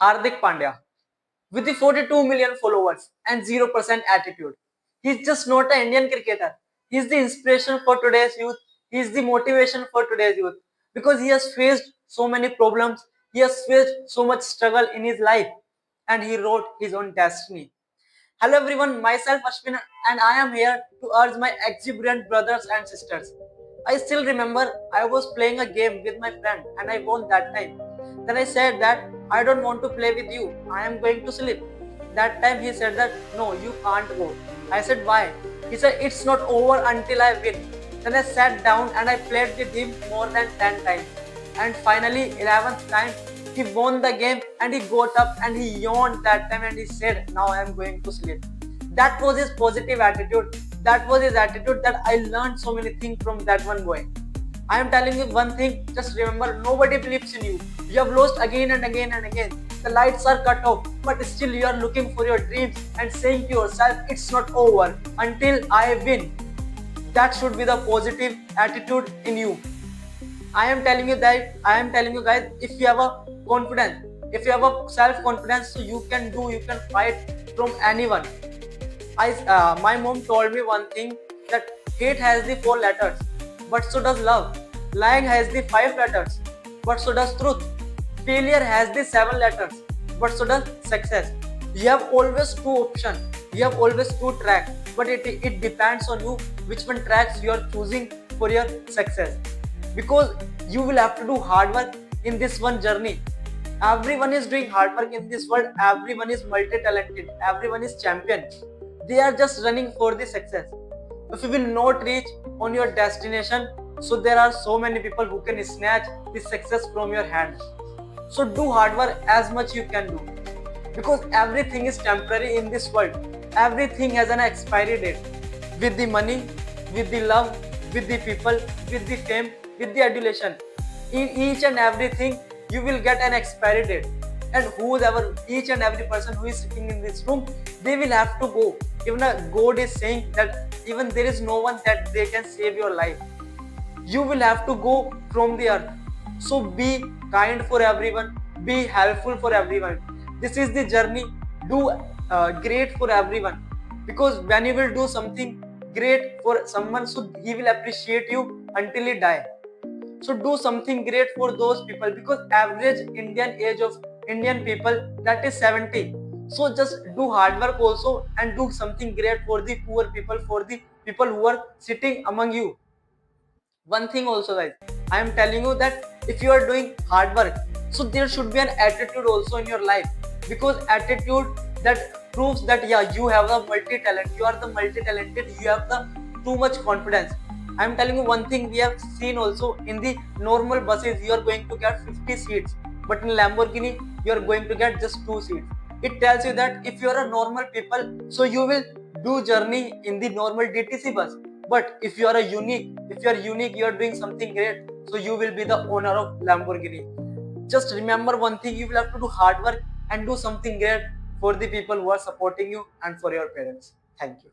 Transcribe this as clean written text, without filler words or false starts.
Hardik Pandya. With the 42 million followers and 0% attitude. He's just not an Indian cricketer. He's the inspiration for today's youth. He's the motivation for today's youth. Because he has faced so many problems. He has faced so much struggle in his life. And he wrote his own destiny. Hello everyone, myself Ashwin and I am here to urge my exuberant brothers and sisters. I still remember I was playing a game with my friend and I won that time. Then I said that I don't want to play with you, I am going to sleep. That time he said that no, you can't go. I said why? He said it's not over until I win. Then I sat down and I played with him more than 10 times. And finally, 11th time, he won the game and he got up and he yawned that time and he said, now I am going to sleep. That was his positive attitude. That was his attitude that I learned so many things from that one boy. I am telling you one thing, just remember nobody believes in you. You have lost again and again and again. The lights are cut off, but still you are looking for your dreams and saying to yourself, it's not over until I win. That should be the positive attitude in you. I am telling you guys, if you have a confidence, if you have a self-confidence, so you can fight from anyone. My mom told me one thing that hate has the 4 letters, but so does love. Lying has the 5 letters, but so does truth. Failure has the 7 letters, but so does success. You have always 2 options. You have always 2 tracks, but it depends on you which one tracks you are choosing for your success. Because you will have to do hard work in this one journey. Everyone is doing hard work in this world. Everyone is multi-talented. Everyone is champion. They are just running for the success. If you will not reach on your destination, so there are so many people who can snatch the success from your hand. So do hard work as much you can do. Because everything is temporary in this world. Everything has an expiry date. With the money, with the love, with the people, with the fame, with the adulation. In each and everything, you will get an expiry date. And each and every person who is sitting in this room, they will have to go. Even a God is saying that even there is no one that they can save your life. You will have to go from the earth. So be kind for everyone, be helpful for everyone. This is the journey. Do great for everyone. Because when you will do something great for someone, so he will appreciate you until he die. So do something great for those people, because average Indian age of Indian people, that is 70. So just do hard work also and do something great for the poor people, for the people who are sitting among you. One thing also guys, I am telling you that if you are doing hard work, so there should be an attitude also in your life, because attitude that proves that yeah, you have the multi-talent, you are the multi-talented, you have the too much confidence. I am telling you one thing, we have seen also in the normal buses you are going to get 50 seats, but in Lamborghini you are going to get just 2 seats. It tells you that if you are a normal people, so you will do journey in the normal DTC bus. But if you are unique, you are doing something great, so you will be the owner of Lamborghini. Just remember one thing, you will have to do hard work and do something great for the people who are supporting you and for your parents. Thank you.